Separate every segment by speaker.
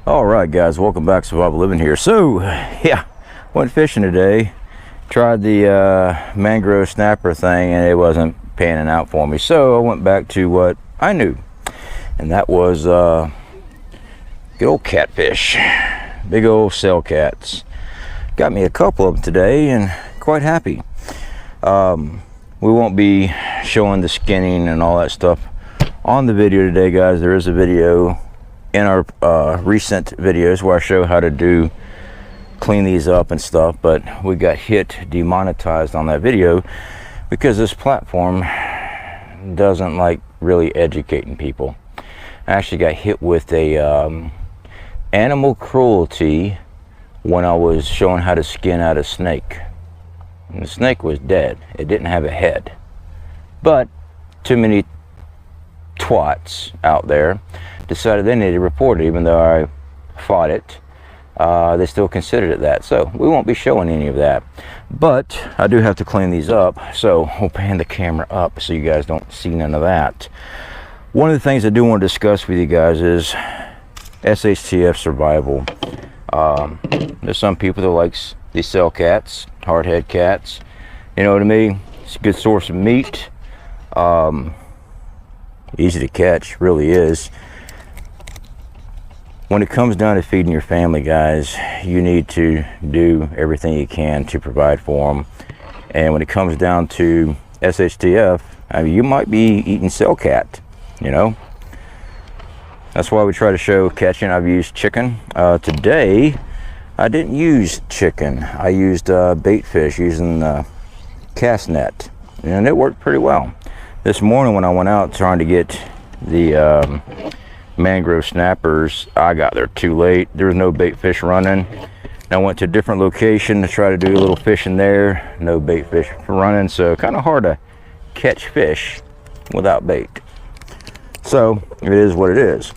Speaker 1: All right, guys, welcome back. Survival Living here. So yeah, went fishing today, tried the mangrove snapper thing, and it wasn't panning out for me, so I went back to what I knew, and that was good old catfish. Big old cell cats. Got me a couple of them today and quite happy. We won't be showing the skinning and all that stuff on the video today, guys. There is a video in our recent videos where I show how to clean these up and stuff, but we got hit demonetized on that video because this platform doesn't like really educating people. I actually got hit with a animal cruelty when I was showing how to skin out a snake, and the snake was dead. It didn't have a head, but too many twats out there decided they needed to report it. Even though I fought it, they still considered it that, so we won't be showing any of that. But I do have to clean these up, so we'll pan the camera up so you guys don't see none of that. One of the things I do want to discuss with you guys is SHTF survival. There's some people that likes these cell cats, hardhead cats. You know what I mean? It's a good source of meat. Easy to catch, really is. When it comes down to feeding your family, guys, you need to do everything you can to provide for them. And when it comes down to SHTF, I mean, you might be eating cell cat, you know. That's why we try to show catching. I've used chicken. Today, I didn't use chicken. I used bait fish using the cast net, and it worked pretty well. This morning when I went out trying to get the mangrove snappers, I got there too late. There was no bait fish running. And I went to a different location to try to do a little fishing there. No bait fish running, so kind of hard to catch fish without bait. So it is what it is.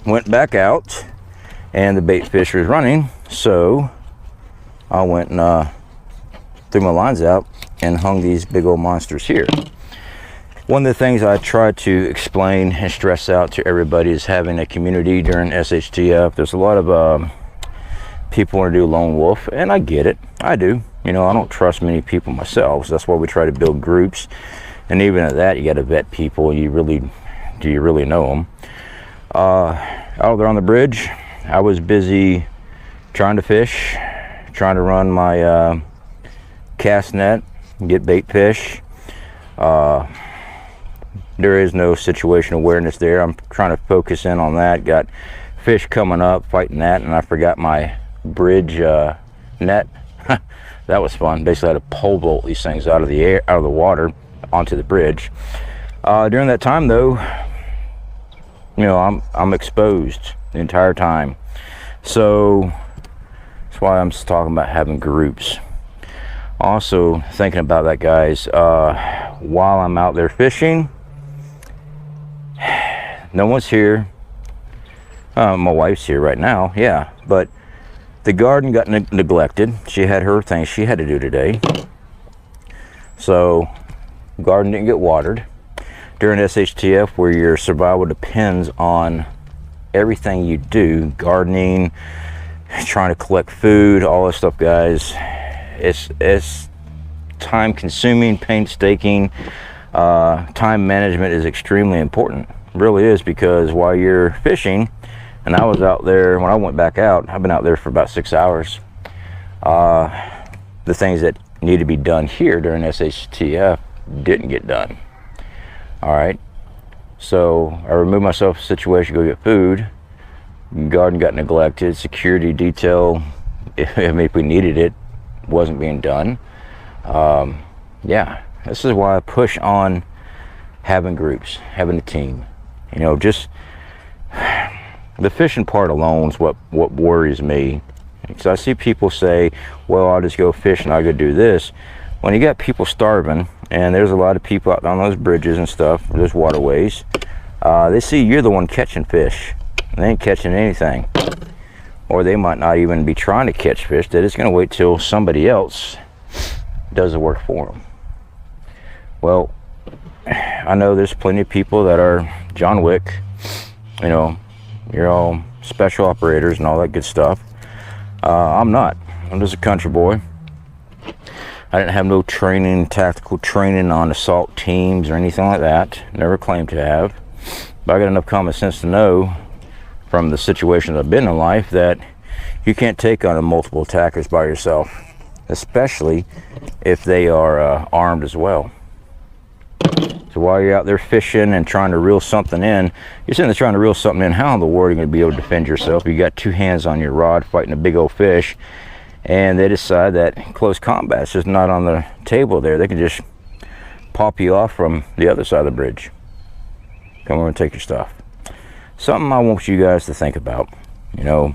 Speaker 1: Went back out and the bait fish was running, so I went and threw my lines out and hung these big old monsters here. One of the things I try to explain and stress out to everybody is having a community during SHTF. There's a lot of people want to do lone wolf, and I get it. I do. You know, I don't trust many people myself, so that's why we try to build groups. And even at that, you got to vet people. Do you really know them? Out there on the bridge, I was busy trying to fish, trying to run my cast net, get bait fish. There is no situation awareness there. I'm trying to focus in on that. Got fish coming up, fighting that, and I forgot my bridge net. That was fun. Basically, I had to pole vault these things out of the water onto the bridge. During that time, though, you know, I'm exposed the entire time. So that's why I'm just talking about having groups. Also thinking about that, guys, while I'm out there fishing, no one's here. My wife's here right now, yeah, but the garden got neglected. She had her thing she had to do today, so garden didn't get watered. During SHTF, where your survival depends on everything you do, gardening, trying to collect food, all this stuff, guys, it's time consuming, painstaking. Time management is extremely important. It really is, because while you're fishing, and I was out there, when I went back out, I've been out there for about 6 hours. The things that need to be done here during SHTF didn't get done. All right, so I removed myself from the situation, go get food. Garden got neglected. Security detail, if we needed it, wasn't being done. Yeah, this is why I push on having groups, having a team. You know, just the fishing part alone is what worries me. Because I see people say, well, I'll just go fish and I'll go do this. When you got people starving, and there's a lot of people out on those bridges and stuff, those waterways, they see you're the one catching fish. They ain't catching anything. Or they might not even be trying to catch fish. They're just going to wait till somebody else does the work for them. Well, I know there's plenty of people that are John Wick, you know, You're all special operators and all that good stuff. I'm not. I'm just a country boy. I didn't have no training, tactical training on assault teams or anything like that. Never claimed to have. But I got enough common sense to know from the situations I've been in life that you can't take on multiple attackers by yourself, especially if they are armed as well. So while you're out there fishing and trying to reel something in, you're sitting there trying to reel something in, how in the world are you going to be able to defend yourself? You got 2 hands on your rod fighting a big old fish, and they decide that close combat's just not on the table there. They can just pop you off from the other side of the bridge. Come over and take your stuff. Something I want you guys to think about. You know,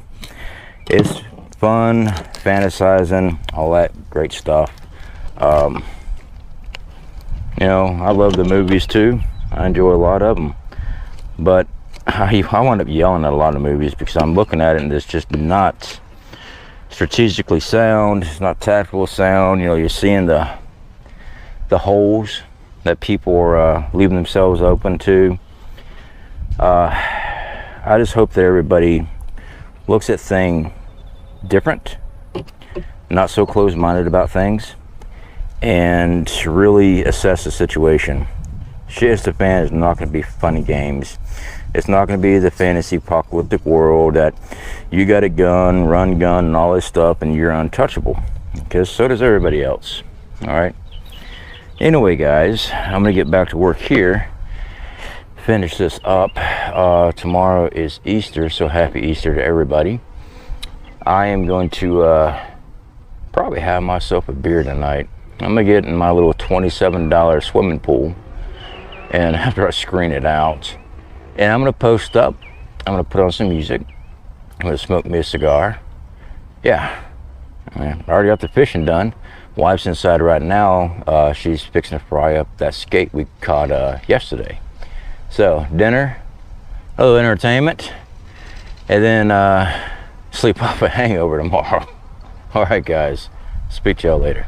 Speaker 1: it's fun, fantasizing, all that great stuff. You know, I love the movies too. I enjoy a lot of them. But I wind up yelling at a lot of movies because I'm looking at it and it's just not strategically sound. It's not tactical sound. You know, you're seeing the holes that people are leaving themselves open to. I just hope that everybody looks at things different, not so closed-minded about things, and really assess the situation. Shit Hits the Fan is not going to be funny games. It's not going to be the fantasy apocalyptic world that you got a gun, run gun, and all this stuff, and you're untouchable. Because so does everybody else. All right. Anyway, guys, I'm going to get back to work here. Finish this up. Tomorrow is Easter, so happy Easter to everybody. I am going to probably have myself a beer tonight. I'm gonna get in my little $27 swimming pool, and after I screen it out, and I'm gonna post up, I'm gonna put on some music, I'm gonna smoke me a cigar. Yeah, I already got the fishing done. Wife's inside right now. She's fixing to fry up that skate we caught yesterday. So dinner, a little entertainment, and then sleep off a hangover tomorrow. All right, guys, speak to y'all later.